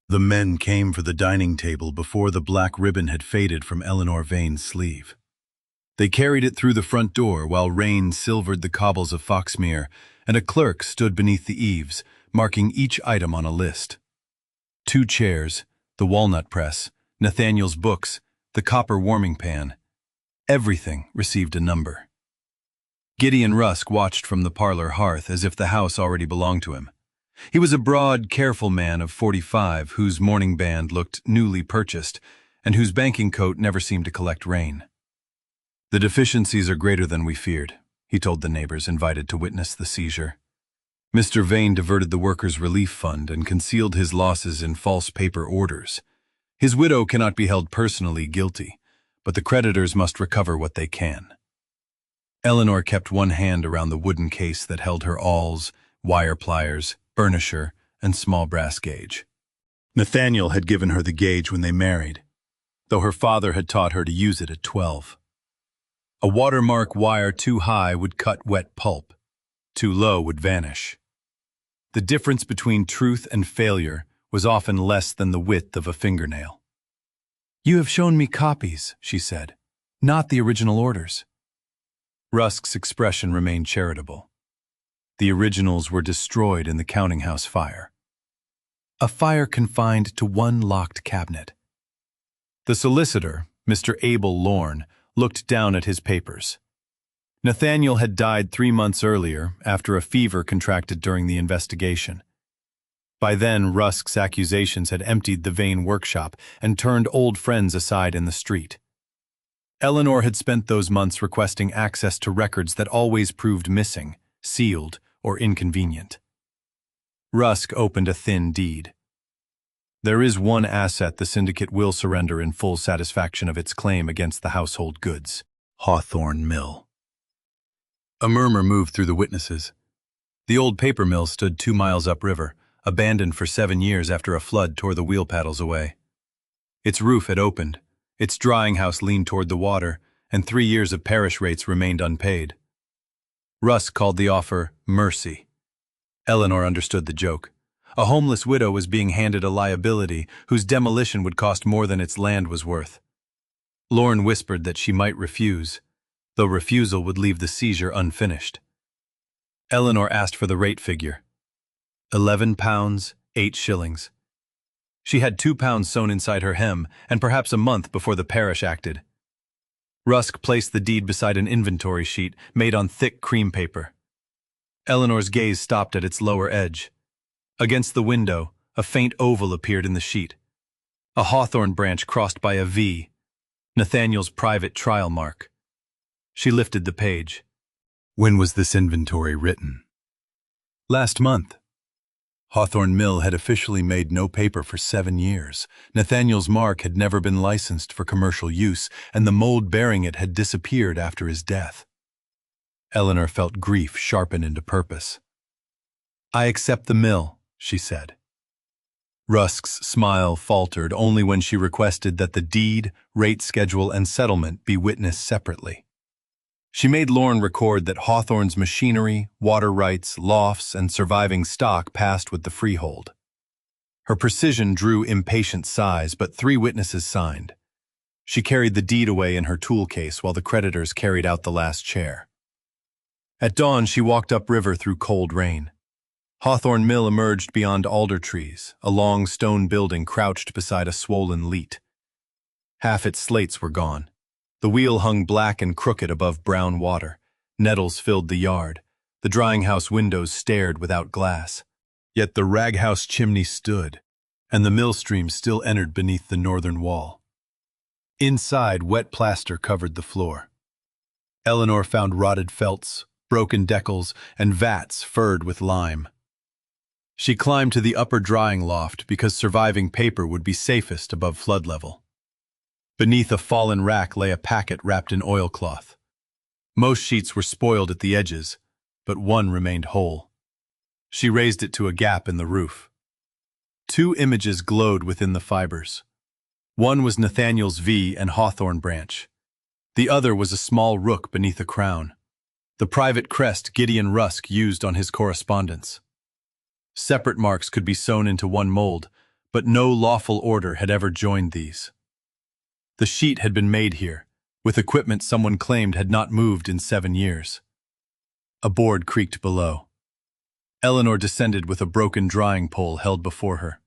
The men came for the dining table before the black ribbon had faded from Eleanor Vane's sleeve. They carried it through the front door while rain silvered the cobbles of Foxmere, and a clerk stood beneath the eaves, marking each item on a list. 2 chairs, the walnut press, Nathaniel's books, the copper warming pan. Everything received a number. Gideon Rusk watched from the parlor hearth as if the house already belonged to him. He was a broad, careful man of 45 whose morning band looked newly purchased and whose banking coat never seemed to collect rain. "The deficiencies are greater than we feared," he told the neighbors invited to witness the seizure. Mr. Vane diverted the Workers' Relief Fund and concealed his losses in false paper orders. His widow cannot be held personally guilty, but the creditors must recover what they can. Eleanor kept one hand around the wooden case that held her awls, wire pliers, burnisher, and small brass gauge. Nathaniel had given her the gauge when they married, though her father had taught her to use it at 12. A Watermark wire too high would cut wet pulp, too low would vanish. The difference between truth and failure was often less than the width of a fingernail. "You have shown me copies," she said, "not the original orders." Rusk's expression remained charitable. The originals were destroyed in the counting-house fire. A fire confined to one locked cabinet. The solicitor, Mr. Abel Lorne, looked down at his papers. Nathaniel had died 3 months earlier after a fever contracted during the investigation. By then, Rusk's accusations had emptied the Vane workshop and turned old friends aside in the street. Eleanor had spent those months requesting access to records that always proved missing, sealed, or inconvenient. Rusk opened a thin deed. "There is one asset the syndicate will surrender in full satisfaction of its claim against the household goods: Hawthorne Mill." A murmur moved through the witnesses. The old paper mill stood 2 miles upriver, abandoned for 7 years after a flood tore the wheel paddles away. Its roof had opened, its drying house leaned toward the water, and 3 years of parish rates remained unpaid. Rusk called the offer mercy. Eleanor understood the joke. A homeless widow was being handed a liability whose demolition would cost more than its land was worth. Lorne whispered that she might refuse, though refusal would leave the seizure unfinished. Eleanor asked for the rate figure. £11, 8 shillings. She had £2 sewn inside her hem, and perhaps a month before the parish acted. Rusk placed the deed beside an inventory sheet made on thick cream paper. Eleanor's gaze stopped at its lower edge. Against the window, a faint oval appeared in the sheet. A hawthorn branch crossed by a V, Nathaniel's private trial mark. She lifted the page. "When was this inventory written?" "Last month." Hawthorne Mill had officially made no paper for 7 years. Nathaniel's mark had never been licensed for commercial use, and the mold bearing it had disappeared after his death. Eleanor felt grief sharpen into purpose. "I accept the mill," she said. Rusk's smile faltered only when she requested that the deed, rate schedule, and settlement be witnessed separately. She made Lorne record that Hawthorne's machinery, water rights, lofts, and surviving stock passed with the freehold. Her precision drew impatient sighs, but 3 witnesses signed. She carried the deed away in her tool case while the creditors carried out the last chair. At dawn, she walked upriver through cold rain. Hawthorne Mill emerged beyond alder trees, a long stone building crouched beside a swollen leat. Half its slates were gone. The wheel hung black and crooked above brown water. Nettles filled the yard. The drying house windows stared without glass. Yet the rag house chimney stood, and the mill stream still entered beneath the northern wall. Inside, wet plaster covered the floor. Eleanor found rotted felts, broken decals, and vats furred with lime. She climbed to the upper drying loft because surviving paper would be safest above flood level. Beneath a fallen rack lay a packet wrapped in oilcloth. Most sheets were spoiled at the edges, but one remained whole. She raised it to a gap in the roof. 2 images glowed within the fibers. One was Nathaniel's V and Hawthorne branch. The other was a small rook beneath a crown, the private crest Gideon Rusk used on his correspondence. Separate marks could be sewn into one mold, but no lawful order had ever joined these. The sheet had been made here, with equipment someone claimed had not moved in 7 years. A board creaked below. Eleanor descended with a broken drying pole held before her.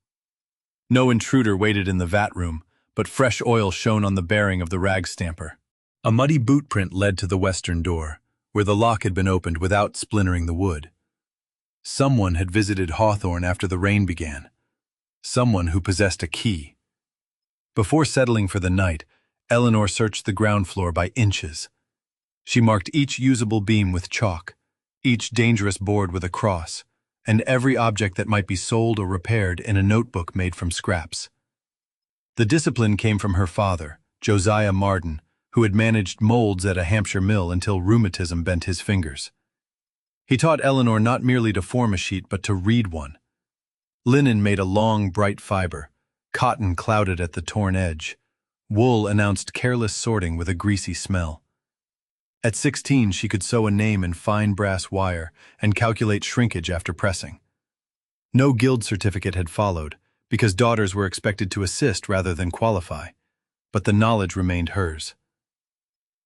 No intruder waited in the vat room, but fresh oil shone on the bearing of the rag stamper. A muddy boot print led to the western door, where the lock had been opened without splintering the wood. Someone had visited Hawthorne after the rain began. Someone who possessed a key. Before settling for the night, Eleanor searched the ground floor by inches. She marked each usable beam with chalk, each dangerous board with a cross, and every object that might be sold or repaired in a notebook made from scraps. The discipline came from her father, Josiah Marden, who had managed molds at a Hampshire mill until rheumatism bent his fingers. He taught Eleanor not merely to form a sheet, but to read one. Linen made a long, bright fiber. Cotton clouded at the torn edge. Wool announced careless sorting with a greasy smell. At 16, she could sew a name in fine brass wire and calculate shrinkage after pressing. No guild certificate had followed, because daughters were expected to assist rather than qualify, but the knowledge remained hers.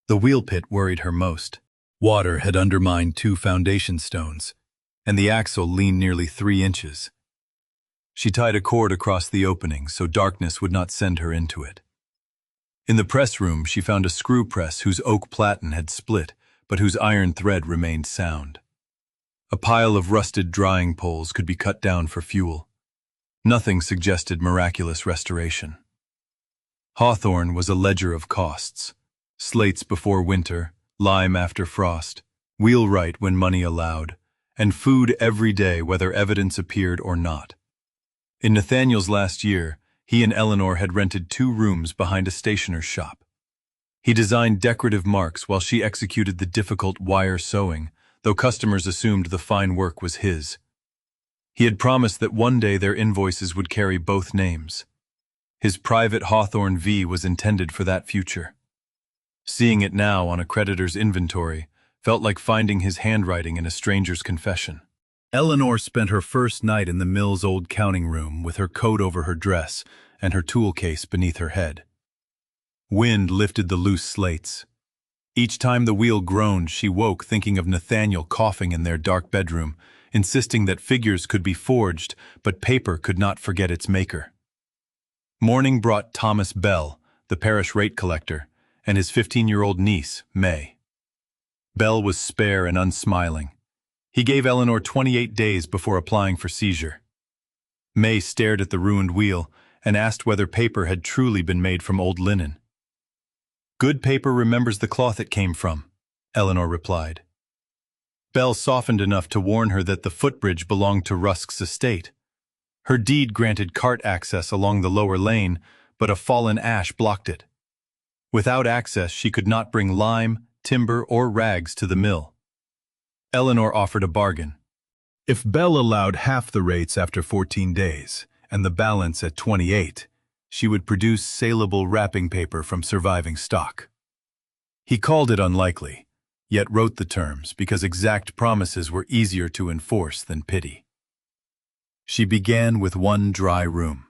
The wheel pit worried her most. Water had undermined 2 foundation stones, and the axle leaned nearly 3 inches. She tied a cord across the opening so darkness would not send her into it. In the press room, she found a screw press whose oak platen had split, but whose iron thread remained sound. A pile of rusted drying poles could be cut down for fuel. Nothing suggested miraculous restoration. Hawthorne was a ledger of costs. Slates before winter, lime after frost, wheelwright when money allowed, and food every day whether evidence appeared or not. In Nathaniel's last year, he and Eleanor had rented 2 rooms behind a stationer's shop. He designed decorative marks while she executed the difficult wire sewing, though customers assumed the fine work was his. He had promised that one day their invoices would carry both names. His private Hawthorne V was intended for that future. Seeing it now on a creditor's inventory felt like finding his handwriting in a stranger's confession. Eleanor spent her first night in the mill's old counting room with her coat over her dress and her tool case beneath her head. Wind lifted the loose slates. Each time the wheel groaned, she woke thinking of Nathaniel coughing in their dark bedroom, insisting that figures could be forged, but paper could not forget its maker. Morning brought Thomas Bell, the parish rate collector, and his 15-year-old niece, May. Bell was spare and unsmiling. He gave Eleanor 28 days before applying for seizure. May stared at the ruined wheel and asked whether paper had truly been made from old linen. "Good paper remembers the cloth it came from," Eleanor replied. Bell softened enough to warn her that the footbridge belonged to Rusk's estate. Her deed granted cart access along the lower lane, but a fallen ash blocked it. Without access, she could not bring lime, timber, or rags to the mill. Eleanor offered a bargain. If Bell allowed half the rates after 14 days, and the balance at 28, she would produce saleable wrapping paper from surviving stock. He called it unlikely, yet wrote the terms because exact promises were easier to enforce than pity. She began with 1 dry room.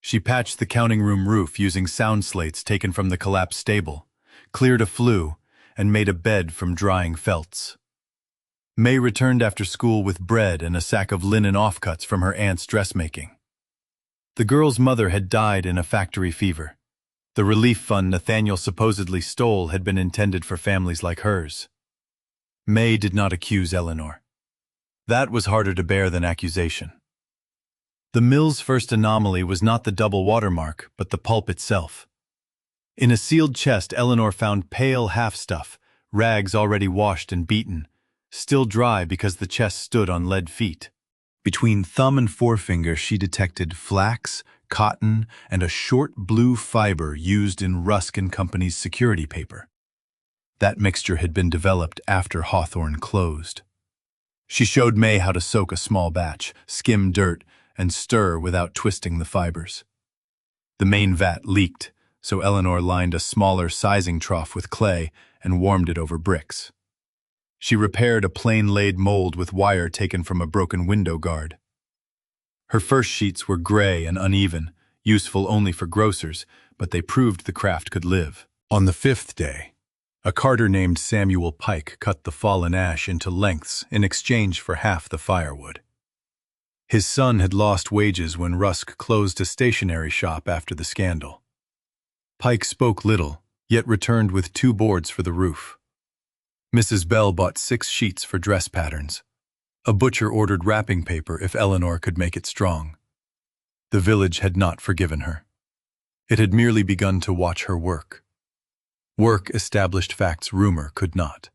She patched the counting room roof using sound slates taken from the collapsed stable, cleared a flue, and made a bed from drying felts. May returned after school with bread and a sack of linen offcuts from her aunt's dressmaking. The girl's mother had died in a factory fever. The relief fund Nathaniel supposedly stole had been intended for families like hers. May did not accuse Eleanor. That was harder to bear than accusation. The mill's first anomaly was not the double watermark, but the pulp itself. In a sealed chest, Eleanor found pale half-stuff, rags already washed and beaten, still dry because the chest stood on lead feet. Between thumb and forefinger she detected flax, cotton, and a short blue fiber used in Rusk and Company's security paper. That mixture had been developed after Hawthorne closed. She showed May how to soak a small batch, skim dirt, and stir without twisting the fibers. The main vat leaked, so Eleanor lined a smaller sizing trough with clay and warmed it over bricks. She repaired a plain-laid mold with wire taken from a broken window guard. Her first sheets were gray and uneven, useful only for grocers, but they proved the craft could live. On the fifth day, a carter named Samuel Pike cut the fallen ash into lengths in exchange for half the firewood. His son had lost wages when Rusk closed a stationery shop after the scandal. Pike spoke little, yet returned with 2 boards for the roof. Mrs. Bell bought 6 sheets for dress patterns. A butcher ordered wrapping paper if Eleanor could make it strong. The village had not forgiven her. It had merely begun to watch her work. Work established facts rumor could not.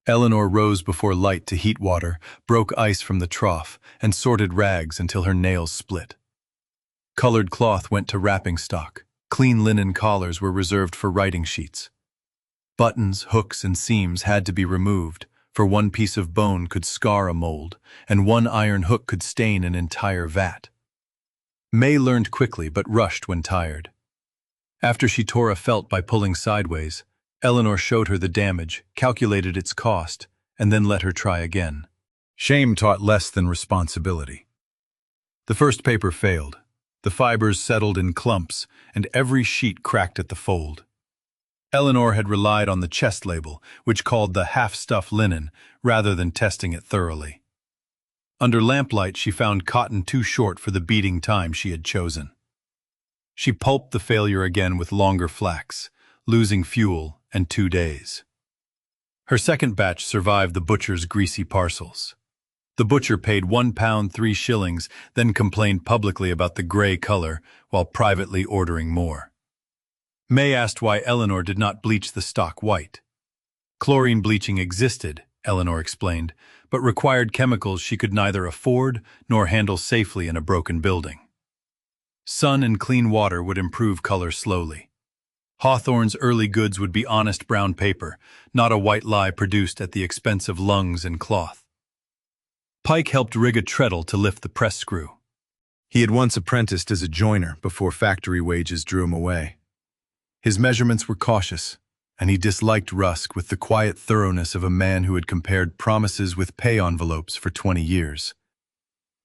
Eleanor rose before light to heat water, broke ice from the trough, and sorted rags until her nails split. Colored cloth went to wrapping stock. Clean linen collars were reserved for writing sheets. Buttons, hooks, and seams had to be removed, for one piece of bone could scar a mold, and one iron hook could stain an entire vat. May learned quickly but rushed when tired. After she tore a felt by pulling sideways, Eleanor showed her the damage, calculated its cost, and then let her try again. Shame taught less than responsibility. The first paper failed. The fibers settled in clumps, and every sheet cracked at the fold. Eleanor had relied on the chest label, which called the half-stuff linen, rather than testing it thoroughly. Under lamplight, she found cotton too short for the beating time she had chosen. She pulped the failure again with longer flax, losing fuel and 2 days. Her second batch survived the butcher's greasy parcels. The butcher paid £1 3 shillings, then complained publicly about the gray color, while privately ordering more. May asked why Eleanor did not bleach the stock white. Chlorine bleaching existed, Eleanor explained, but required chemicals she could neither afford nor handle safely in a broken building. Sun and clean water would improve color slowly. Hawthorne's early goods would be honest brown paper, not a white lie produced at the expense of lungs and cloth. Pike helped rig a treadle to lift the press screw. He had once apprenticed as a joiner before factory wages drew him away. His measurements were cautious, and he disliked Rusk with the quiet thoroughness of a man who had compared promises with pay envelopes for 20 years.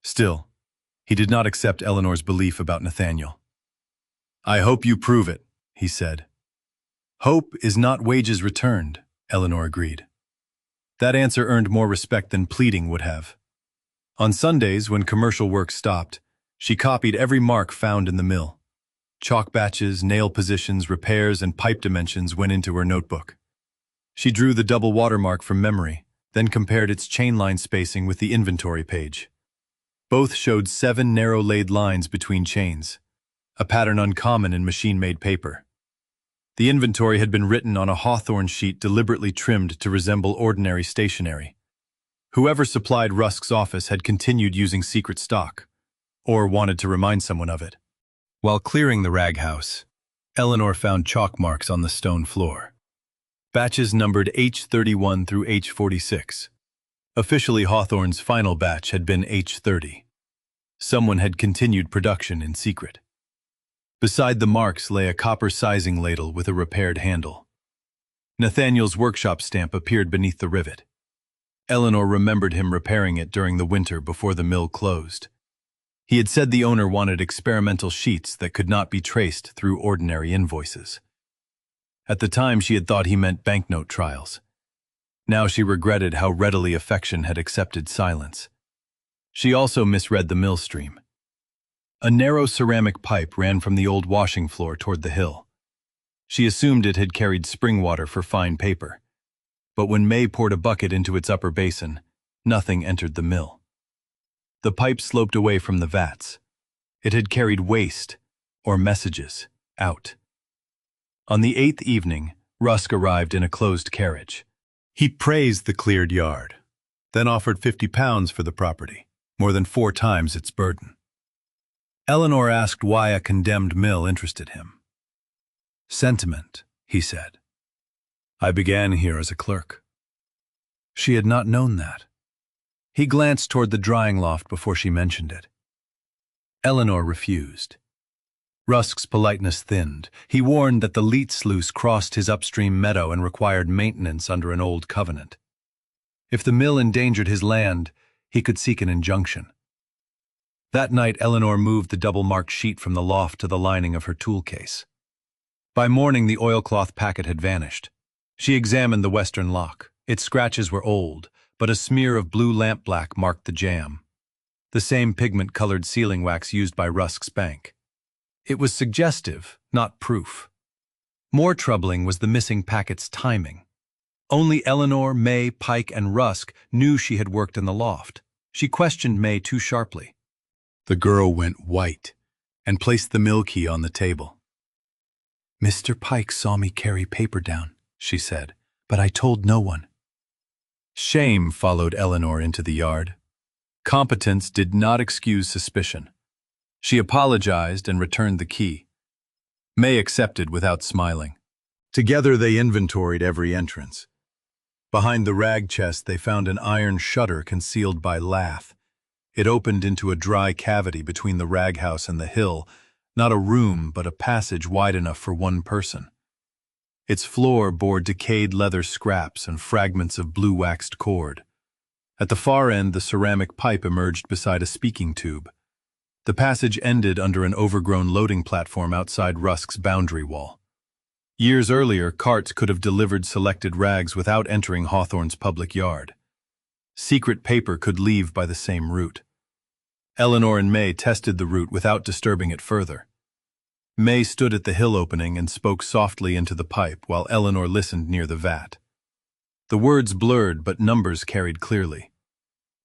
Still, he did not accept Eleanor's belief about Nathaniel. "I hope you prove it," he said. "Hope is not wages returned," Eleanor agreed. That answer earned more respect than pleading would have. On Sundays, when commercial work stopped, she copied every mark found in the mill. Chalk batches, nail positions, repairs, and pipe dimensions went into her notebook. She drew the double watermark from memory, then compared its chainline spacing with the inventory page. Both showed 7 narrow-laid lines between chains, a pattern uncommon in machine-made paper. The inventory had been written on a hawthorn sheet deliberately trimmed to resemble ordinary stationery. Whoever supplied Rusk's office had continued using secret stock, or wanted to remind someone of it. While clearing the rag house, Eleanor found chalk marks on the stone floor. Batches numbered H31 through H46. Officially, Hawthorne's final batch had been H30. Someone had continued production in secret. Beside the marks lay a copper sizing ladle with a repaired handle. Nathaniel's workshop stamp appeared beneath the rivet. Eleanor remembered him repairing it during the winter before the mill closed. He had said the owner wanted experimental sheets that could not be traced through ordinary invoices. At the time, she had thought he meant banknote trials. Now she regretted how readily affection had accepted silence. She also misread the mill stream. A narrow ceramic pipe ran from the old washing floor toward the hill. She assumed it had carried spring water for fine paper. But when May poured a bucket into its upper basin, nothing entered the mill. The pipe sloped away from the vats. It had carried waste, or messages, out. On the 8th evening, Rusk arrived in a closed carriage. He praised the cleared yard, then offered £50 for the property, more than 4 times its burden. Eleanor asked why a condemned mill interested him. "Sentiment," he said. "I began here as a clerk." She had not known that. He glanced toward the drying loft before she mentioned it. Eleanor refused. Rusk's politeness thinned. He warned that the Leet sluice crossed his upstream meadow and required maintenance under an old covenant. If the mill endangered his land, he could seek an injunction. That night, Eleanor moved the double-marked sheet from the loft to the lining of her tool case. By morning, the oilcloth packet had vanished. She examined the western lock. Its scratches were old, but a smear of blue lampblack marked the jam. The same pigment-colored sealing wax used by Rusk's bank. It was suggestive, not proof. More troubling was the missing packet's timing. Only Eleanor, May, Pike, and Rusk knew she had worked in the loft. She questioned May too sharply. The girl went white and placed the mill key on the table. "Mr. Pike saw me carry paper down," she said, "but I told no one." Shame followed Eleanor into the yard. Competence did not excuse suspicion. She apologized and returned the key. May accepted without smiling. Together they inventoried every entrance. Behind the rag chest they found an iron shutter concealed by lath. It opened into a dry cavity between the rag house and the hill, not a room but a passage wide enough for one person. Its floor bore decayed leather scraps and fragments of blue-waxed cord. At the far end, the ceramic pipe emerged beside a speaking tube. The passage ended under an overgrown loading platform outside Rusk's boundary wall. Years earlier, carts could have delivered selected rags without entering Hawthorne's public yard. Secret paper could leave by the same route. Eleanor and May tested the route without disturbing it further. May stood at the hill opening and spoke softly into the pipe while Eleanor listened near the vat. The words blurred, but numbers carried clearly.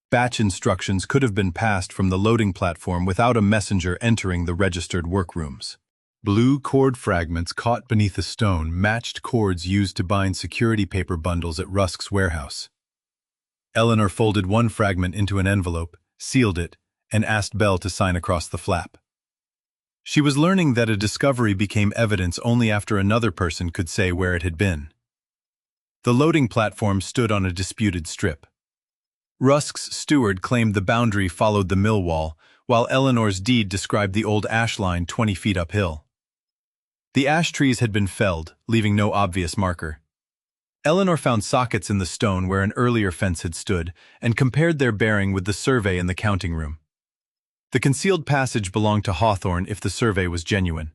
Batch instructions could have been passed from the loading platform without a messenger entering the registered workrooms. Blue cord fragments caught beneath a stone matched cords used to bind security paper bundles at Rusk's warehouse. Eleanor folded one fragment into an envelope, sealed it, and asked Belle to sign across the flap. She was learning that a discovery became evidence only after another person could say where it had been. The loading platform stood on a disputed strip. Rusk's steward claimed the boundary followed the mill wall, while Eleanor's deed described the old ash line 20 feet uphill. The ash trees had been felled, leaving no obvious marker. Eleanor found sockets in the stone where an earlier fence had stood, and compared their bearing with the survey in the counting room. The concealed passage belonged to Hawthorne if the survey was genuine.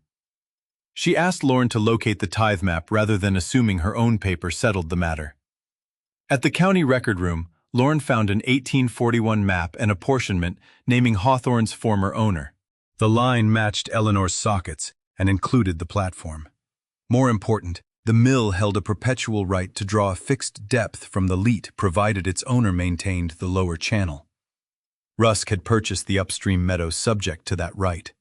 She asked Lorne to locate the tithe map rather than assuming her own paper settled the matter. At the county record room, Lorne found an 1841 map and apportionment naming Hawthorne's former owner. The line matched Eleanor's sockets and included the platform. More important, the mill held a perpetual right to draw a fixed depth from the leat provided its owner maintained the lower channel. Rusk had purchased the upstream meadow subject to that right.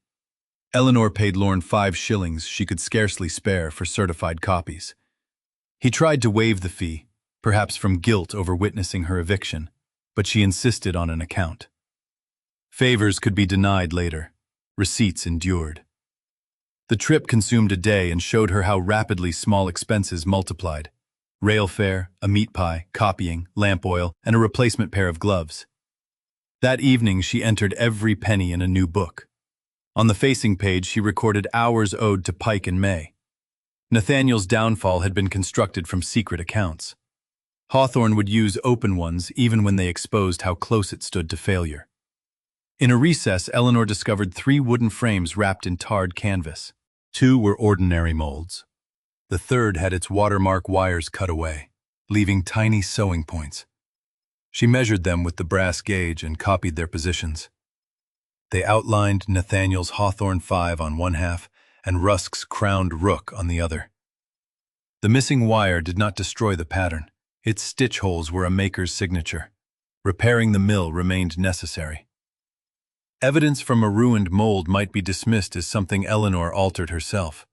Eleanor paid Lorne 5 shillings she could scarcely spare for certified copies. He tried to waive the fee, perhaps from guilt over witnessing her eviction, but she insisted on an account. Favors could be denied later. Receipts endured. The trip consumed a day and showed her how rapidly small expenses multiplied. Rail fare, a meat pie, copying, lamp oil, and a replacement pair of gloves. That evening she entered every penny in a new book. On the facing page she recorded hours owed to Pike and May. Nathaniel's downfall had been constructed from secret accounts. Hawthorne would use open ones even when they exposed how close it stood to failure. In a recess, Eleanor discovered 3 wooden frames wrapped in tarred canvas. 2 were ordinary molds. The third had its Watermark wires cut away, leaving tiny sewing points. She measured them with the brass gauge and copied their positions. They outlined Nathaniel's Hawthorne 5 on one half and Rusk's crowned rook on the other. The missing wire did not destroy the pattern. Its stitch holes were a maker's signature. Repairing the mill remained necessary. Evidence from a ruined mold might be dismissed as something Eleanor altered herself.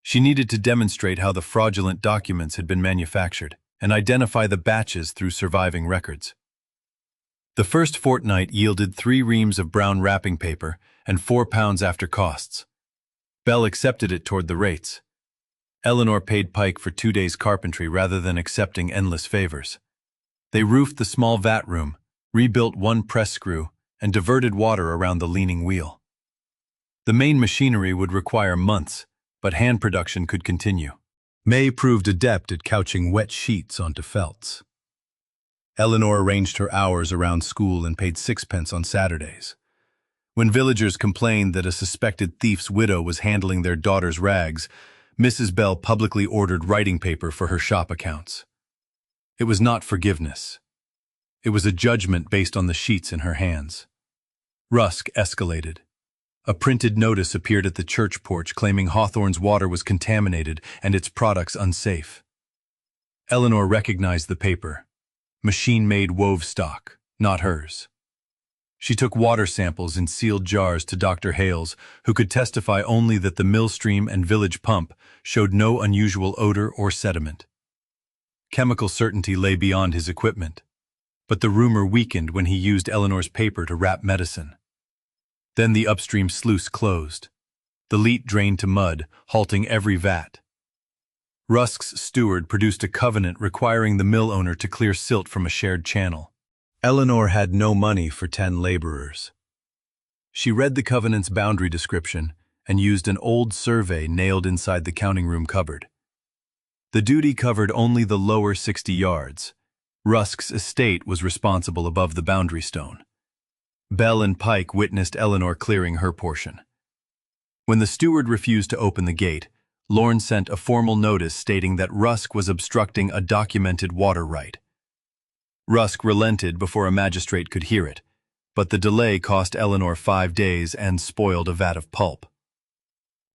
She needed to demonstrate how the fraudulent documents had been manufactured and identify the batches through surviving records. The first fortnight yielded 3 reams of brown wrapping paper and £4 after costs. Belle accepted it toward the rates. Eleanor paid Pike for 2 days' carpentry rather than accepting endless favors. They roofed the small vat room, rebuilt 1 press screw, and diverted water around the leaning wheel. The main machinery would require months, but hand production could continue. May proved adept at couching wet sheets onto felts. Eleanor arranged her hours around school and paid 6 pence on Saturdays. When villagers complained that a suspected thief's widow was handling their daughter's rags, Mrs. Bell publicly ordered writing paper for her shop accounts. It was not forgiveness. It was a judgment based on the sheets in her hands. Rusk escalated. A printed notice appeared at the church porch claiming Hawthorne's water was contaminated and its products unsafe. Eleanor recognized the paper. Machine-made wove stock, not hers. She took water samples in sealed jars to Dr. Hales, who could testify only that the mill stream and village pump showed no unusual odor or sediment. Chemical certainty lay beyond his equipment, but the rumor weakened when he used Eleanor's paper to wrap medicine. Then the upstream sluice closed. The leat drained to mud, halting every vat. Rusk's steward produced a covenant requiring the mill owner to clear silt from a shared channel. Eleanor had no money for 10 laborers. She read the covenant's boundary description and used an old survey nailed inside the counting room cupboard. The duty covered only the lower 60 yards. Rusk's estate was responsible above the boundary stone. Bell and Pike witnessed Eleanor clearing her portion. When the steward refused to open the gate, Lorne sent a formal notice stating that Rusk was obstructing a documented water right. Rusk relented before a magistrate could hear it, but the delay cost Eleanor 5 days and spoiled a vat of pulp.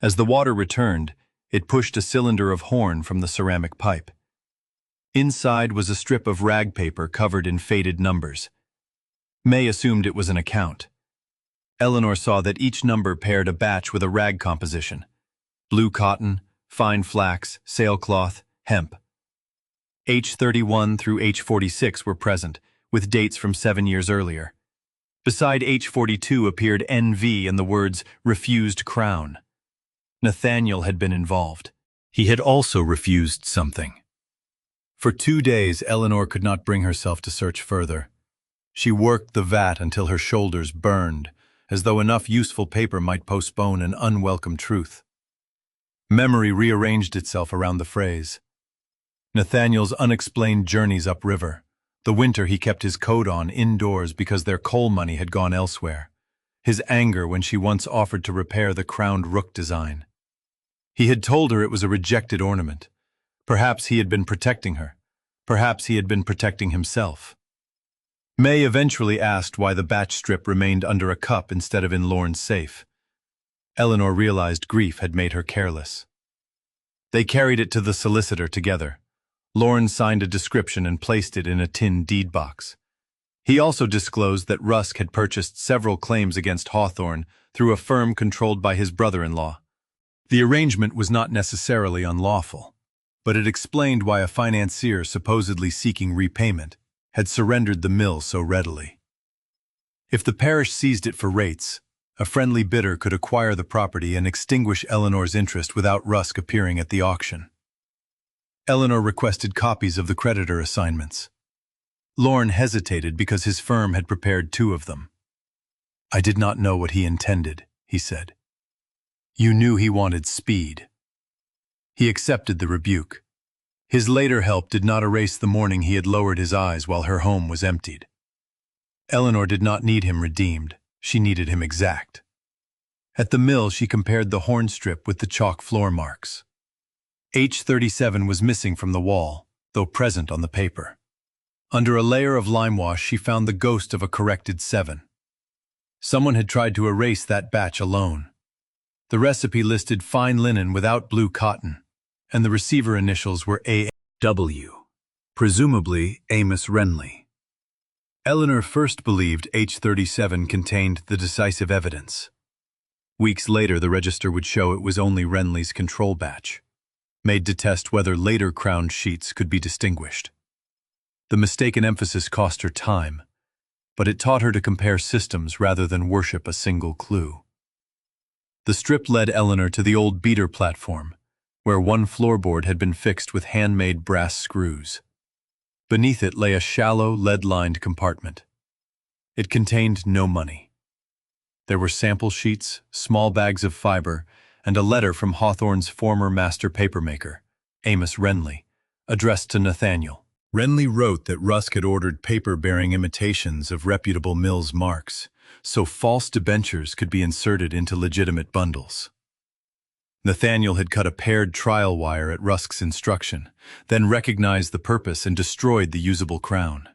As the water returned, it pushed a cylinder of horn from the ceramic pipe. Inside was a strip of rag paper covered in faded numbers. May assumed it was an account. Eleanor saw that each number paired a batch with a rag composition: blue cotton, fine flax, sailcloth, hemp. H31 through H46 were present, with dates from 7 years earlier. Beside H42 appeared NV and the words "refused crown." Nathaniel had been involved. He had also refused something. For 2 days, Eleanor could not bring herself to search further. She worked the vat until her shoulders burned, as though enough useful paper might postpone an unwelcome truth. Memory rearranged itself around the phrase. Nathaniel's unexplained journeys upriver. The winter he kept his coat on indoors because their coal money had gone elsewhere. His anger when she once offered to repair the crowned rook design. He had told her it was a rejected ornament. Perhaps he had been protecting her. Perhaps he had been protecting himself. May eventually asked why the batch strip remained under a cup instead of in Lorne's safe. Eleanor realized grief had made her careless. They carried it to the solicitor together. Lorne signed a description and placed it in a tin deed box. He also disclosed that Rusk had purchased several claims against Hawthorne through a firm controlled by his brother-in-law. The arrangement was not necessarily unlawful, but it explained why a financier supposedly seeking repayment had surrendered the mill so readily. If the parish seized it for rates, a friendly bidder could acquire the property and extinguish Eleanor's interest without Rusk appearing at the auction. Eleanor requested copies of the creditor assignments. Lorne hesitated because his firm had prepared 2 of them. "I did not know what he intended," he said. "You knew he wanted speed." He accepted the rebuke. His later help did not erase the morning he had lowered his eyes while her home was emptied. Eleanor did not need him redeemed. She needed him exact. At the mill, she compared the horn strip with the chalk floor marks. H37 was missing from the wall, though present on the paper. Under a layer of lime wash, she found the ghost of a corrected 7. Someone had tried to erase that batch alone. The recipe listed fine linen without blue cotton, and the receiver initials were A.W., presumably Amos Renly. Eleanor first believed H37 contained the decisive evidence. Weeks later, the register would show it was only Renly's control batch, made to test whether later crowned sheets could be distinguished. The mistaken emphasis cost her time, but it taught her to compare systems rather than worship a single clue. The strip led Eleanor to the old beater platform, where one floorboard had been fixed with handmade brass screws. Beneath it lay a shallow, lead-lined compartment. It contained no money. There were sample sheets, small bags of fiber, and a letter from Hawthorne's former master papermaker, Amos Renly, addressed to Nathaniel. Renly wrote that Rusk had ordered paper bearing imitations of reputable mills' marks, so false debentures could be inserted into legitimate bundles. Nathaniel had cut a paired trial wire at Rusk's instruction, then recognized the purpose and destroyed the usable crown.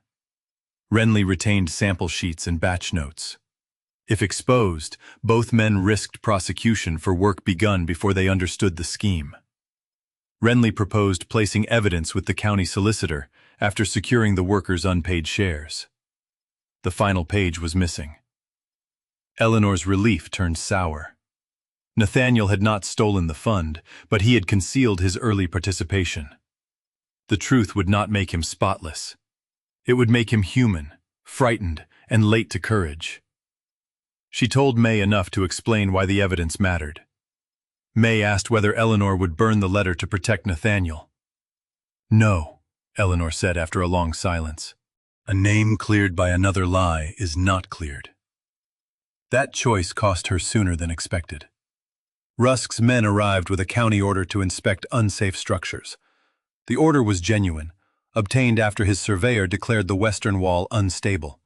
Renly retained sample sheets and batch notes. If exposed, both men risked prosecution for work begun before they understood the scheme. Renly proposed placing evidence with the county solicitor after securing the workers' unpaid shares. The final page was missing. Eleanor's relief turned sour. Nathaniel had not stolen the fund, but he had concealed his early participation. The truth would not make him spotless. It would make him human, frightened, and late to courage. She told May enough to explain why the evidence mattered. May asked whether Eleanor would burn the letter to protect Nathaniel. "No," Eleanor said after a long silence. "A name cleared by another lie is not cleared." That choice cost her sooner than expected. Rusk's men arrived with a county order to inspect unsafe structures. The order was genuine, obtained after his surveyor declared the western wall unstable.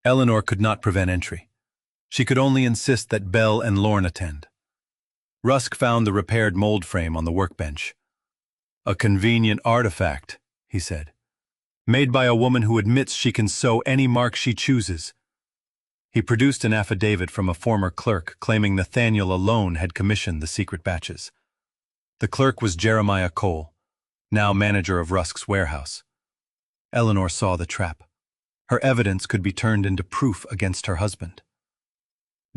Eleanor could not prevent entry. She could only insist that Belle and Lorne attend. Rusk found the repaired mold frame on the workbench. "A convenient artifact," he said, "made by a woman who admits she can sew any mark she chooses." He produced an affidavit from a former clerk claiming Nathaniel alone had commissioned the secret batches. The clerk was Jeremiah Cole, now manager of Rusk's warehouse. Eleanor saw the trap. Her evidence could be turned into proof against her husband.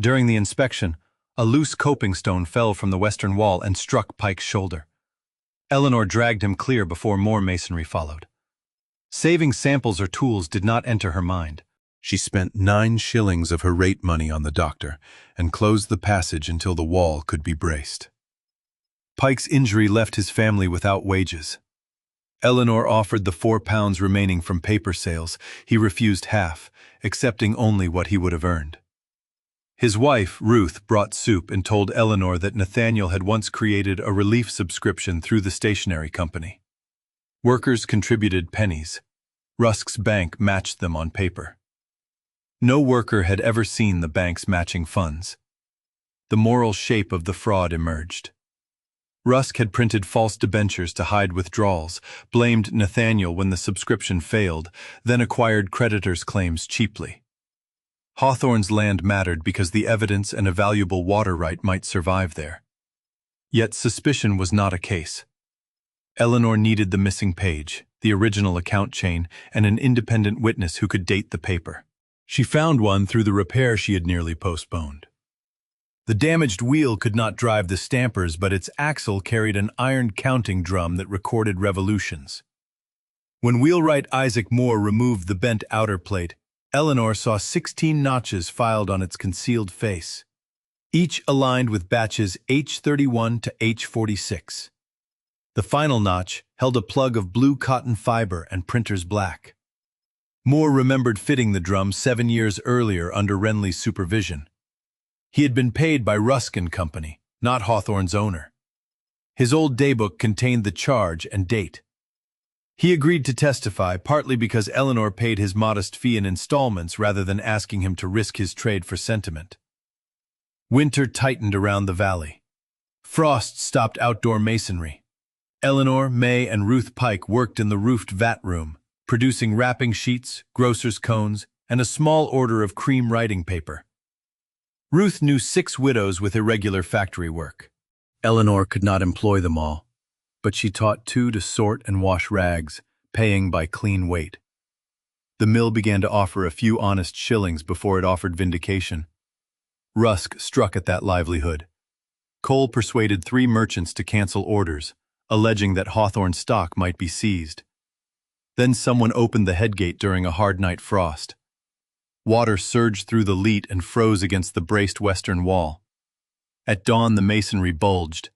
During the inspection, a loose coping stone fell from the western wall and struck Pike's shoulder. Eleanor dragged him clear before more masonry followed. Saving samples or tools did not enter her mind. She spent 9 shillings of her rate money on the doctor and closed the passage until the wall could be braced. Pike's injury left his family without wages. Eleanor offered the £4 remaining from paper sales. He refused half, accepting only what he would have earned. His wife, Ruth, brought soup and told Eleanor that Nathaniel had once created a relief subscription through the stationery company. Workers contributed pennies. Rusk's bank matched them on paper. No worker had ever seen the bank's matching funds. The moral shape of the fraud emerged. Rusk had printed false debentures to hide withdrawals, blamed Nathaniel when the subscription failed, then acquired creditors' claims cheaply. Hawthorne's land mattered because the evidence and a valuable water right might survive there. Yet suspicion was not a case. Eleanor needed the missing page, the original account chain, and an independent witness who could date the paper. She found one through the repair she had nearly postponed. The damaged wheel could not drive the stampers, but its axle carried an iron counting drum that recorded revolutions. When wheelwright Isaac Moore removed the bent outer plate, Eleanor saw 16 notches filed on its concealed face, each aligned with batches H31 to H46. The final notch held a plug of blue cotton fiber and printer's black. Moore remembered fitting the drum 7 years earlier under Renly's supervision. He had been paid by Rusk & Company, not Hawthorne's owner. His old daybook contained the charge and date. He agreed to testify, partly because Eleanor paid his modest fee in installments rather than asking him to risk his trade for sentiment. Winter tightened around the valley. Frost stopped outdoor masonry. Eleanor, May, and Ruth Pike worked in the roofed vat room, producing wrapping sheets, grocer's cones, and a small order of cream writing paper. Ruth knew 6 widows with irregular factory work. Eleanor could not employ them all, but she taught 2 to sort and wash rags, paying by clean weight. The mill began to offer a few honest shillings before it offered vindication. Rusk struck at that livelihood. Cole persuaded 3 merchants to cancel orders, alleging that Hawthorne stock might be seized. Then someone opened the headgate during a hard night frost. Water surged through the leat and froze against the braced western wall. At dawn, the masonry bulged.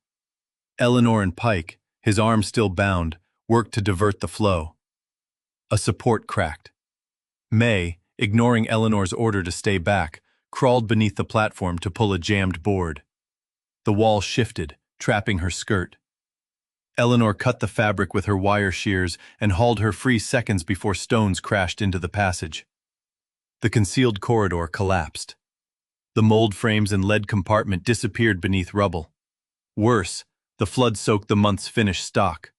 Eleanor and Pike, his arm still bound, worked to divert the flow. A support cracked. May, ignoring Eleanor's order to stay back, crawled beneath the platform to pull a jammed board. The wall shifted, trapping her skirt. Eleanor cut the fabric with her wire shears and hauled her free seconds before stones crashed into the passage. The concealed corridor collapsed. The mold frames and lead compartment disappeared beneath rubble. Worse, the flood soaked the month's finished stock.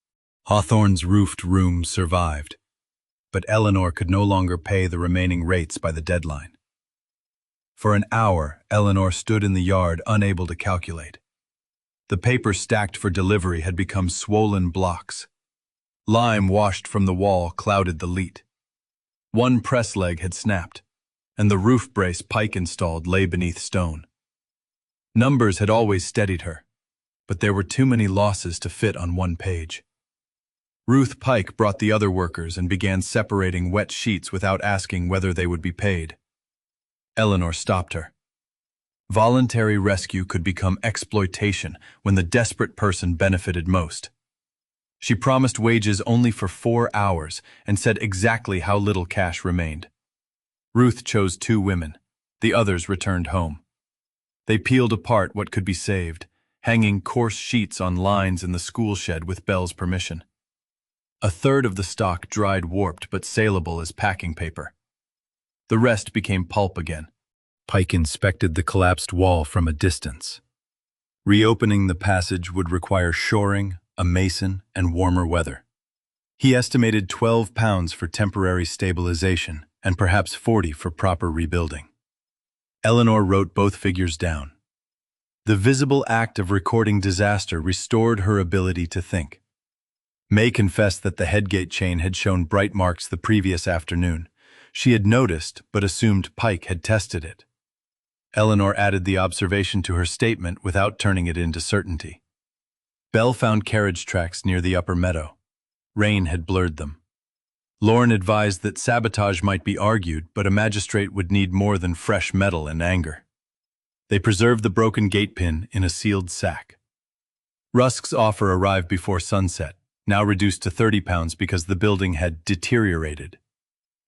Hawthorne's roofed rooms survived, but Eleanor could no longer pay the remaining rates by the deadline. For an hour, Eleanor stood in the yard, unable to calculate. The paper stacked for delivery had become swollen blocks. Lime washed from the wall clouded the leat. One press leg had snapped, and the roof brace Pike installed lay beneath stone. Numbers had always steadied her, but there were too many losses to fit on one page. Ruth Pike brought the other workers and began separating wet sheets without asking whether they would be paid. Eleanor stopped her. Voluntary rescue could become exploitation when the desperate person benefited most. She promised wages only for 4 hours and said exactly how little cash remained. Ruth chose 2 women. The others returned home. They peeled apart what could be saved, hanging coarse sheets on lines in the school shed with Belle's permission. A third of the stock dried warped but saleable as packing paper. The rest became pulp again. Pike inspected the collapsed wall from a distance. Reopening the passage would require shoring, a mason, and warmer weather. He estimated 12 pounds for temporary stabilization and perhaps 40 for proper rebuilding. Eleanor wrote both figures down. The visible act of recording disaster restored her ability to think. May confessed that the headgate chain had shown bright marks the previous afternoon. She had noticed, but assumed Pike had tested it. Eleanor added the observation to her statement without turning it into certainty. Belle found carriage tracks near the upper meadow. Rain had blurred them. Lorne advised that sabotage might be argued, but a magistrate would need more than fresh metal and anger. They preserved the broken gate pin in a sealed sack. Rusk's offer arrived before sunset, now reduced to 30 pounds because the building had deteriorated.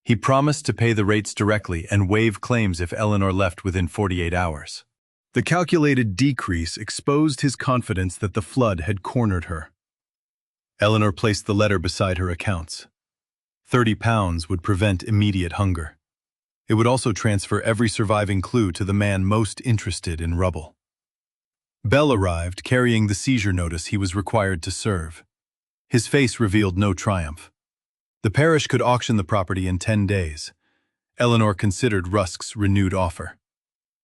He promised to pay the rates directly and waive claims if Eleanor left within 48 hours. The calculated decrease exposed his confidence that the flood had cornered her. Eleanor placed the letter beside her accounts. 30 pounds would prevent immediate hunger. It would also transfer every surviving clue to the man most interested in rubble. Bell arrived, carrying the seizure notice he was required to serve. His face revealed no triumph. The parish could auction the property in 10 days. Eleanor considered Rusk's renewed offer.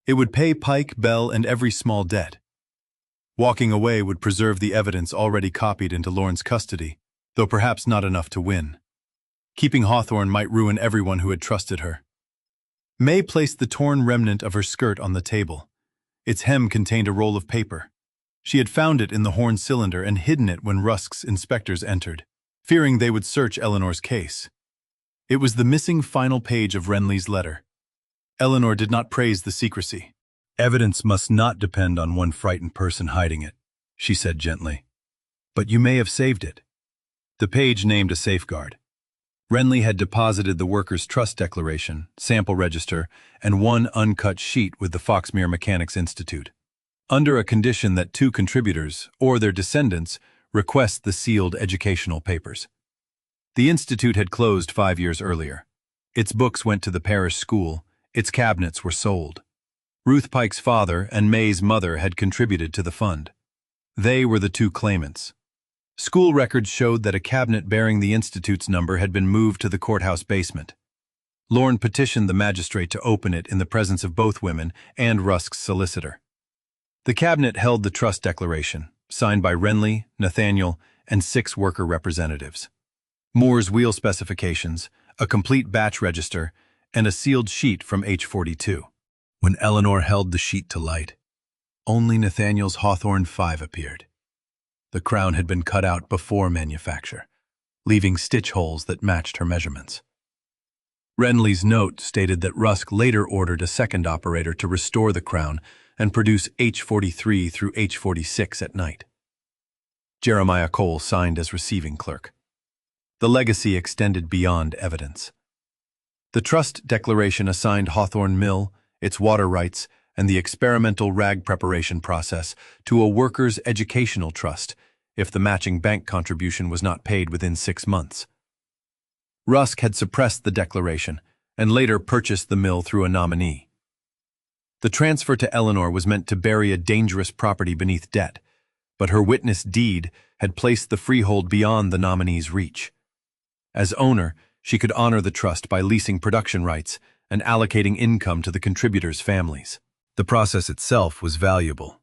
It would pay Pike, Bell, and every small debt. Walking away would preserve the evidence already copied into Lorne's custody, though perhaps not enough to win. Keeping Hawthorne might ruin everyone who had trusted her. May placed the torn remnant of her skirt on the table. Its hem contained a roll of paper. She had found it in the horn cylinder and hidden it when Rusk's inspectors entered, fearing they would search Eleanor's case. It was the missing final page of Renly's letter. Eleanor did not praise the secrecy. Evidence must not depend on one frightened person hiding it, she said gently. But you may have saved it. The page named a safeguard. Renly had deposited the workers' trust declaration, sample register, and one uncut sheet with the Foxmere Mechanics Institute, under a condition that 2 contributors, or their descendants, request the sealed educational papers. The institute had closed 5 years earlier. Its books went to the parish school, its cabinets were sold. Ruth Pike's father and May's mother had contributed to the fund. They were the 2 claimants. School records showed that a cabinet bearing the institute's number had been moved to the courthouse basement. Lorne petitioned the magistrate to open it in the presence of both women and Rusk's solicitor. The cabinet held the trust declaration, signed by Renly, Nathaniel, and 6 worker representatives. Moore's wheel specifications, a complete batch register, and a sealed sheet from H42. When Eleanor held the sheet to light, only Nathaniel's Hawthorne 5 appeared. The crown had been cut out before manufacture, leaving stitch holes that matched her measurements. Renly's note stated that Rusk later ordered a second operator to restore the crown and produce H43 through H46 at night. Jeremiah Cole signed as receiving clerk. The legacy extended beyond evidence. The trust declaration assigned Hawthorne Mill, its water rights, and the experimental rag preparation process to a workers' educational trust, if the matching bank contribution was not paid within 6 months. Rusk had suppressed the declaration and later purchased the mill through a nominee. The transfer to Eleanor was meant to bury a dangerous property beneath debt, but her witness deed had placed the freehold beyond the nominee's reach. As owner, she could honor the trust by leasing production rights and allocating income to the contributors' families. The process itself was valuable.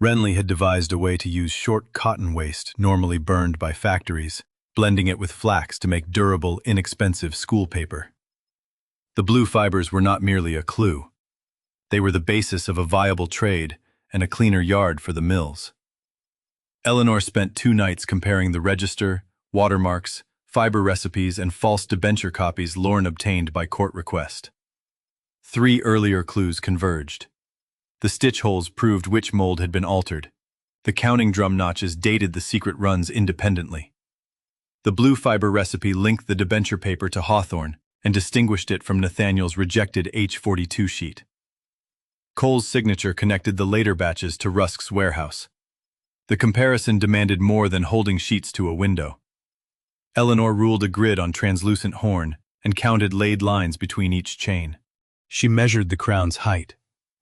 Renly had devised a way to use short cotton waste normally burned by factories, blending it with flax to make durable, inexpensive school paper. The blue fibers were not merely a clue. They were the basis of a viable trade and a cleaner yard for the mills. Eleanor spent 2 nights comparing the register, watermarks, fiber recipes, and false debenture copies Lorne obtained by court request. 3 earlier clues converged. The stitch holes proved which mold had been altered. The counting drum notches dated the secret runs independently. The blue fiber recipe linked the debenture paper to Hawthorne and distinguished it from Nathaniel's rejected H42 sheet. Cole's signature connected the later batches to Rusk's warehouse. The comparison demanded more than holding sheets to a window. Eleanor ruled a grid on translucent horn and counted laid lines between each chain. She measured the crown's height,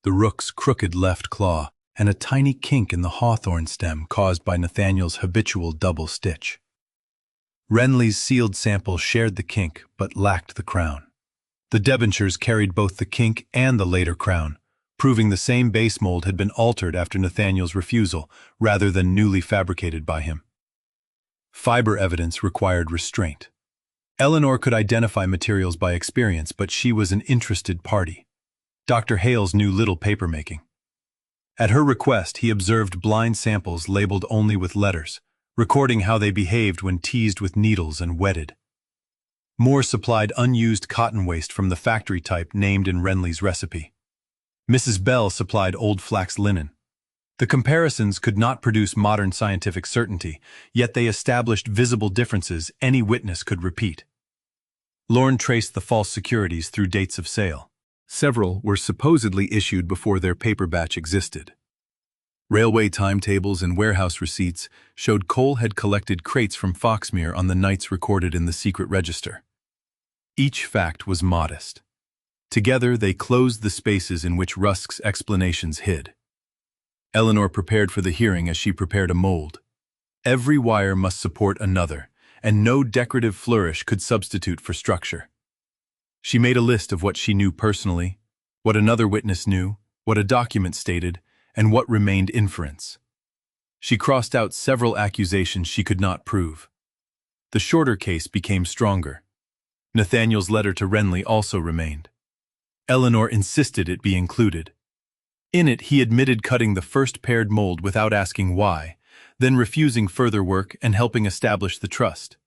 the rook's crooked left claw, and a tiny kink in the hawthorn stem caused by Nathaniel's habitual double stitch. Renly's sealed sample shared the kink but lacked the crown. The debentures carried both the kink and the later crown, proving the same base mold had been altered after Nathaniel's refusal rather than newly fabricated by him. Fiber evidence required restraint. Eleanor could identify materials by experience, but she was an interested party. Dr. Hales knew little papermaking. At her request, he observed blind samples labeled only with letters, recording how they behaved when teased with needles and wetted. Moore supplied unused cotton waste from the factory type named in Renly's recipe. Mrs. Bell supplied old flax linen. The comparisons could not produce modern scientific certainty, yet they established visible differences any witness could repeat. Lorne traced the false securities through dates of sale. Several were supposedly issued before their paper batch existed. Railway timetables and warehouse receipts showed Cole had collected crates from Foxmere on the nights recorded in the secret register. Each fact was modest. Together, they closed the spaces in which Rusk's explanations hid. Eleanor prepared for the hearing as she prepared a mold. Every wire must support another, and no decorative flourish could substitute for structure. She made a list of what she knew personally, what another witness knew, what a document stated, and what remained inference. She crossed out several accusations she could not prove. The shorter case became stronger. Nathaniel's letter to Renly also remained. Eleanor insisted it be included. In it, he admitted cutting the first paired mold without asking why, then refusing further work and helping establish the trust.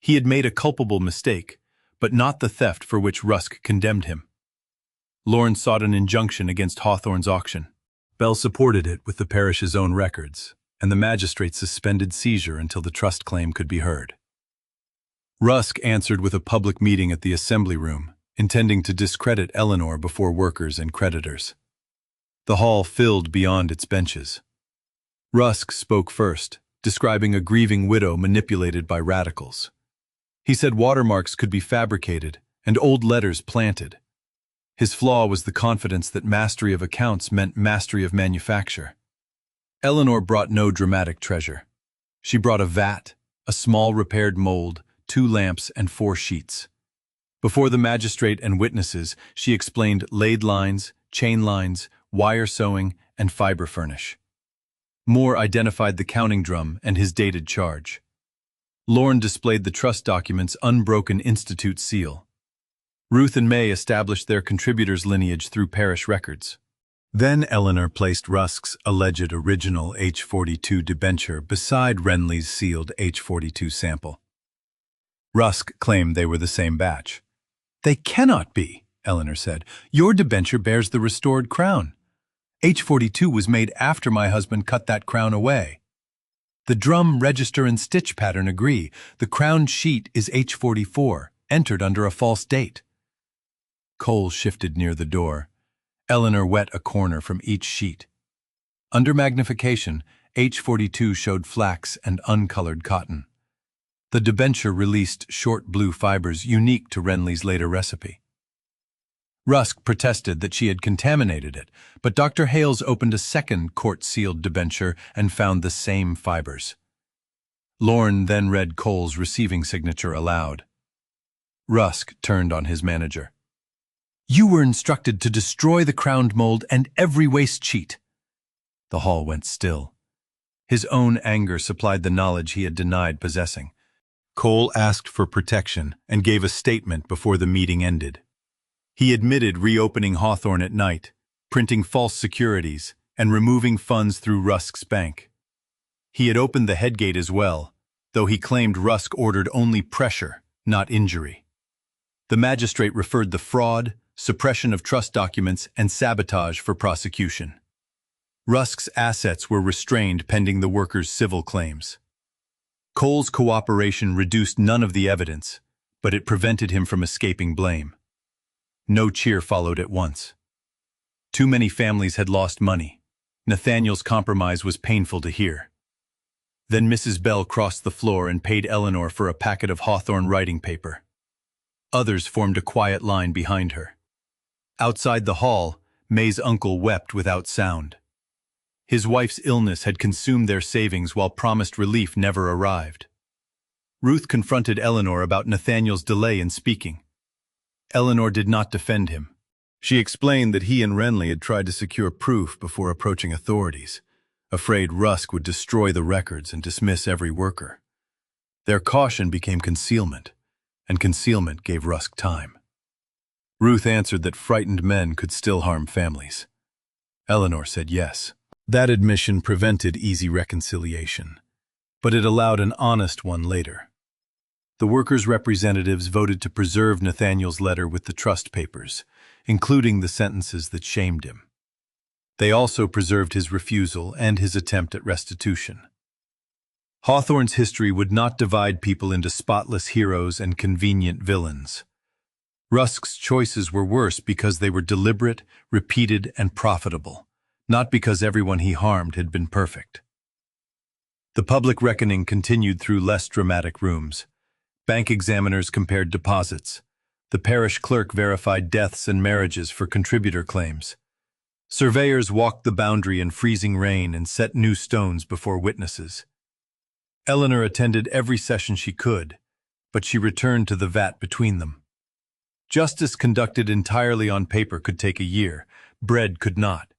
He had made a culpable mistake, but not the theft for which Rusk condemned him. Lorne sought an injunction against Hawthorne's auction. Bell supported it with the parish's own records, and the magistrate suspended seizure until the trust claim could be heard. Rusk answered with a public meeting at the assembly room, intending to discredit Eleanor before workers and creditors. The hall filled beyond its benches. Rusk spoke first, describing a grieving widow manipulated by radicals. He said watermarks could be fabricated and old letters planted. His flaw was the confidence that mastery of accounts meant mastery of manufacture. Eleanor brought no dramatic treasure. She brought a vat, a small repaired mold, 2 lamps, and 4 sheets. Before the magistrate and witnesses, she explained laid lines, chain lines, wire sewing, and fiber furnish. Moore identified the counting drum and his dated charge. Lorne displayed the trust document's unbroken institute seal. Ruth and May established their contributors' lineage through parish records. Then Eleanor placed Rusk's alleged original H42 debenture beside Renly's sealed H42 sample. Rusk claimed they were the same batch. "They cannot be," Eleanor said. "Your debenture bears the restored crown. H42 was made after my husband cut that crown away. The drum, register, and stitch pattern agree. The crown sheet is H44, entered under a false date." Cole shifted near the door. Eleanor wet a corner from each sheet. Under magnification, H42 showed flax and uncolored cotton. The debenture released short blue fibers unique to Renly's later recipe. Rusk protested that she had contaminated it, but Dr. Hales opened a second court-sealed debenture and found the same fibers. Lorne then read Cole's receiving signature aloud. Rusk turned on his manager. "You were instructed to destroy the crowned mold and every waste sheet." The hall went still. His own anger supplied the knowledge he had denied possessing. Cole asked for protection and gave a statement before the meeting ended. He admitted reopening Hawthorne at night, printing false securities, and removing funds through Rusk's bank. He had opened the headgate as well, though he claimed Rusk ordered only pressure, not injury. The magistrate referred the fraud, suppression of trust documents, and sabotage for prosecution. Rusk's assets were restrained pending the workers' civil claims. Cole's cooperation reduced none of the evidence, but it prevented him from escaping blame. No cheer followed at once. Too many families had lost money. Nathaniel's compromise was painful to hear. Then Mrs. Bell crossed the floor and paid Eleanor for a packet of Hawthorne writing paper. Others formed a quiet line behind her. Outside the hall, May's uncle wept without sound. His wife's illness had consumed their savings while promised relief never arrived. Ruth confronted Eleanor about Nathaniel's delay in speaking. Eleanor did not defend him. She explained that he and Renly had tried to secure proof before approaching authorities, afraid Rusk would destroy the records and dismiss every worker. Their caution became concealment, and concealment gave Rusk time. Ruth answered that frightened men could still harm families. Eleanor said yes. That admission prevented easy reconciliation, but it allowed an honest one later. The workers' representatives voted to preserve Nathaniel's letter with the trust papers, including the sentences that shamed him. They also preserved his refusal and his attempt at restitution. Hawthorne's history would not divide people into spotless heroes and convenient villains. Rusk's choices were worse because they were deliberate, repeated, and profitable, not because everyone he harmed had been perfect. The public reckoning continued through less dramatic rooms. Bank examiners compared deposits. The parish clerk verified deaths and marriages for contributor claims. Surveyors walked the boundary in freezing rain and set new stones before witnesses. Eleanor attended every session she could, but she returned to the vat between them. Justice conducted entirely on paper could take a year. Bread could not.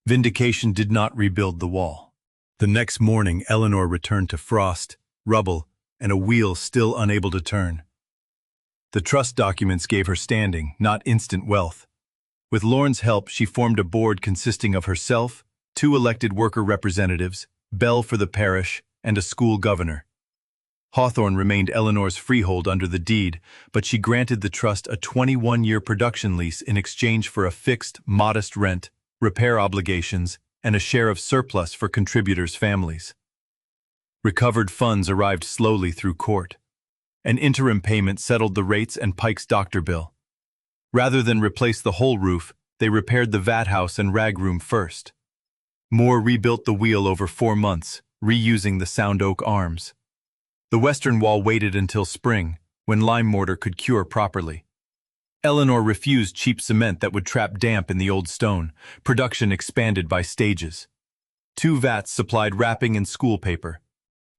Vindication did not rebuild the wall. The next morning, Eleanor returned to frost, rubble, and a wheel still unable to turn. The trust documents gave her standing, not instant wealth. With Lorne's help, she formed a board consisting of herself, 2 elected worker representatives, Bell for the parish, and a school governor. Hawthorne remained Eleanor's freehold under the deed, but she granted the trust a 21-year production lease in exchange for a fixed, modest rent, repair obligations, and a share of surplus for contributors' families. Recovered funds arrived slowly through court. An interim payment settled the rates and Pike's doctor bill. Rather than replace the whole roof, they repaired the vat house and rag room first. Moore rebuilt the wheel over 4 months, reusing the sound oak arms. The western wall waited until spring, when lime mortar could cure properly. Eleanor refused cheap cement that would trap damp in the old stone. Production expanded by stages. 2 vats supplied wrapping and school paper.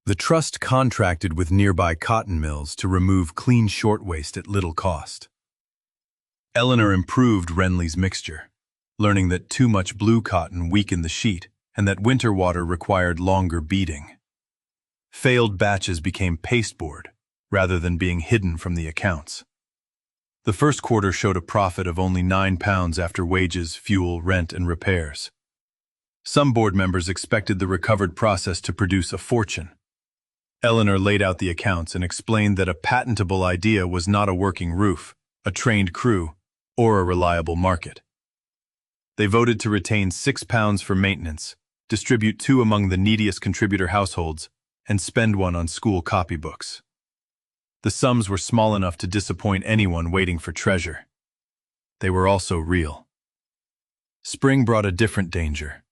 The trust contracted with nearby cotton mills to remove clean shortwaste at little cost. Eleanor improved Renly's mixture, learning that too much blue cotton weakened the sheet and that winter water required longer beating. Failed batches became pasteboard rather than being hidden from the accounts. The first quarter showed a profit of only £9 after wages, fuel, rent, and repairs. Some board members expected the recovered process to produce a fortune. Eleanor laid out the accounts and explained that a patentable idea was not a working roof, a trained crew, or a reliable market. They voted to retain £6 for maintenance, distribute 2 among the neediest contributor households, and spend 1 on school copybooks. The sums were small enough to disappoint anyone waiting for treasure. They were also real. Spring brought a different danger.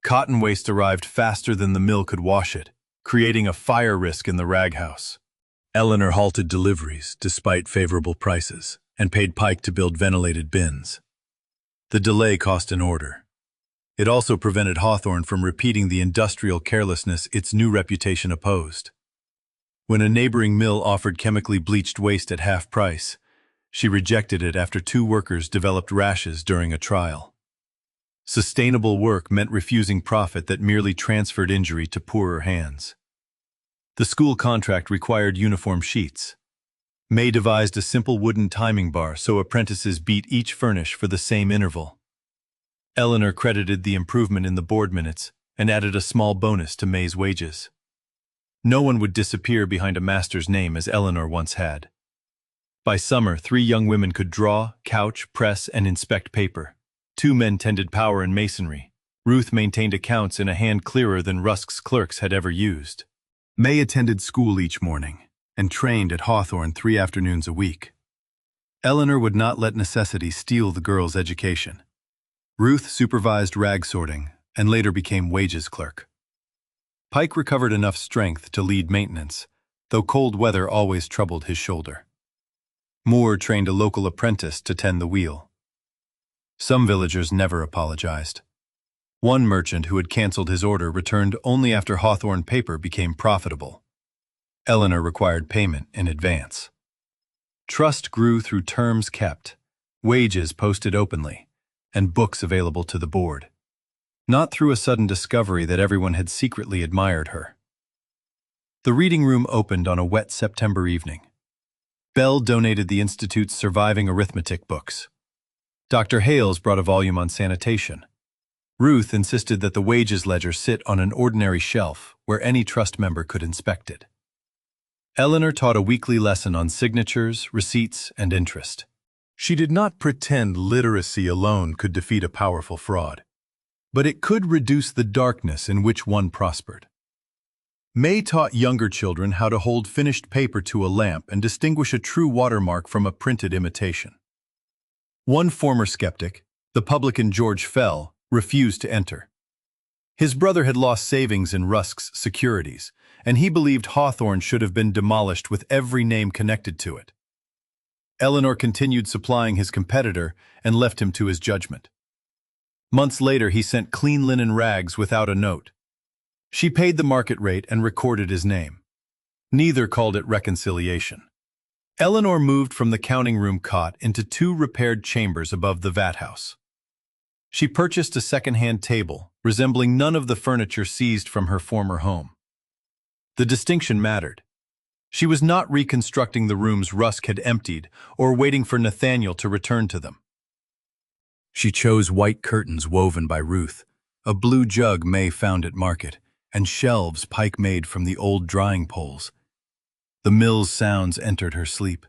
Cotton waste arrived faster than the mill could wash it, creating a fire risk in the rag house. Eleanor halted deliveries, despite favorable prices, and paid Pike to build ventilated bins. The delay cost an order. It also prevented Hawthorne from repeating the industrial carelessness its new reputation opposed. When a neighboring mill offered chemically bleached waste at half price, she rejected it after 2 workers developed rashes during a trial. Sustainable work meant refusing profit that merely transferred injury to poorer hands. The school contract required uniform sheets. May devised a simple wooden timing bar so apprentices beat each furnish for the same interval. Eleanor credited the improvement in the board minutes and added a small bonus to May's wages. No one would disappear behind a master's name as Eleanor once had. By summer, 3 young women could draw, couch, press, and inspect paper. 2 men tended power and masonry. Ruth maintained accounts in a hand clearer than Rusk's clerks had ever used. May attended school each morning and trained at Hawthorne 3 afternoons a week. Eleanor would not let necessity steal the girls' education. Ruth supervised rag sorting and later became wages clerk. Pike recovered enough strength to lead maintenance, though cold weather always troubled his shoulder. Moore trained a local apprentice to tend the wheel. Some villagers never apologized. One merchant who had canceled his order returned only after Hawthorne paper became profitable. Eleanor required payment in advance. Trust grew through terms kept, wages posted openly, and books available to the board. Not through a sudden discovery that everyone had secretly admired her. The reading room opened on a wet September evening. Bell donated the Institute's surviving arithmetic books. Dr. Hales brought a volume on sanitation. Ruth insisted that the wages ledger sit on an ordinary shelf where any trust member could inspect it. Eleanor taught a weekly lesson on signatures, receipts, and interest. She did not pretend literacy alone could defeat a powerful fraud, but it could reduce the darkness in which one prospered. May taught younger children how to hold finished paper to a lamp and distinguish a true watermark from a printed imitation. One former skeptic, the publican George Fell, refused to enter. His brother had lost savings in Rusk's securities, and he believed Hawthorne should have been demolished with every name connected to it. Eleanor continued supplying his competitor and left him to his judgment. Months later, he sent clean linen rags without a note. She paid the market rate and recorded his name. Neither called it reconciliation. Eleanor moved from the counting room cot into 2 repaired chambers above the vat house. She purchased a second-hand table, resembling none of the furniture seized from her former home. The distinction mattered. She was not reconstructing the rooms Rusk had emptied or waiting for Nathaniel to return to them. She chose white curtains woven by Ruth, a blue jug May found at market, and shelves Pike made from the old drying poles. The mill's sounds entered her sleep.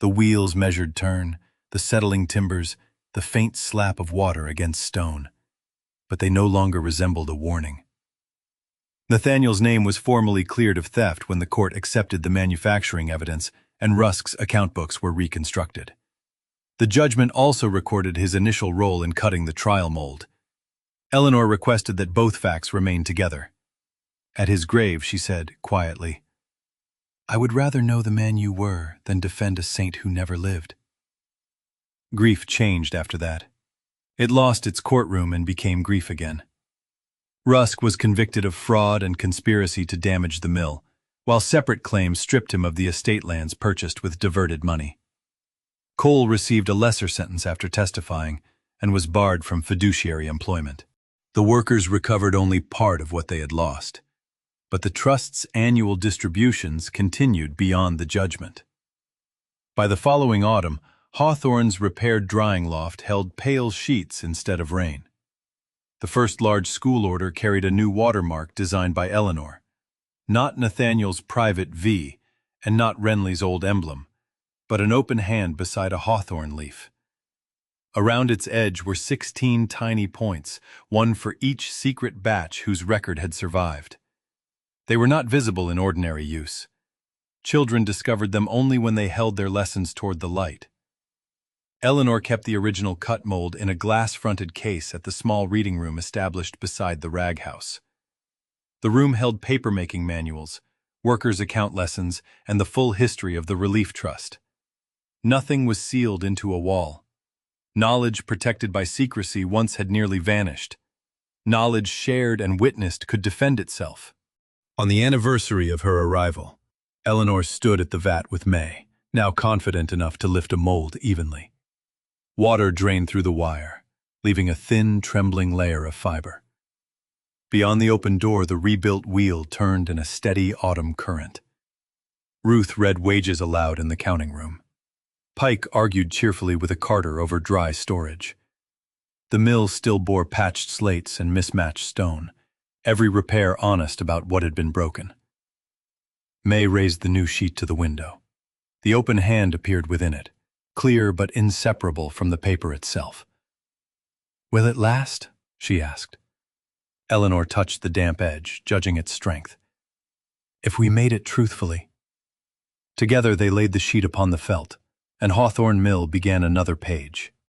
The wheels' measured turn, the settling timbers, the faint slap of water against stone. But they no longer resembled a warning. Nathaniel's name was formally cleared of theft when the court accepted the manufacturing evidence and Rusk's account books were reconstructed. The judgment also recorded his initial role in cutting the trial mold. Eleanor requested that both facts remain together. At his grave, she said, quietly, "I would rather know the man you were than defend a saint who never lived." Grief changed after that. It lost its courtroom and became grief again. Rusk was convicted of fraud and conspiracy to damage the mill, while separate claims stripped him of the estate lands purchased with diverted money. Cole received a lesser sentence after testifying and was barred from fiduciary employment. The workers recovered only part of what they had lost, but the trust's annual distributions continued beyond the judgment. By the following autumn, Hawthorne's repaired drying loft held pale sheets instead of rain. The first large school order carried a new watermark designed by Eleanor, not Nathaniel's private V and not Renly's old emblem, but an open hand beside a hawthorn leaf. Around its edge were 16 tiny points, one for each secret batch whose record had survived. They were not visible in ordinary use. Children discovered them only when they held their lessons toward the light. Eleanor kept the original cut mold in a glass-fronted case at the small reading room established beside the rag house. The room held papermaking manuals, workers' account lessons, and the full history of the Relief Trust. Nothing was sealed into a wall. Knowledge protected by secrecy once had nearly vanished. Knowledge shared and witnessed could defend itself. On the anniversary of her arrival, Eleanor stood at the vat with May, now confident enough to lift a mold evenly. Water drained through the wire, leaving a thin, trembling layer of fiber. Beyond the open door, the rebuilt wheel turned in a steady autumn current. Ruth read wages aloud in the counting room. Pike argued cheerfully with a carter over dry storage. The mill still bore patched slates and mismatched stone, every repair honest about what had been broken. May raised the new sheet to the window. The open hand appeared within it, clear but inseparable from the paper itself. "Will it last?" she asked. Eleanor touched the damp edge, judging its strength. "If we made it truthfully." Together they laid the sheet upon the felt, and Hawthorne Mill began another page.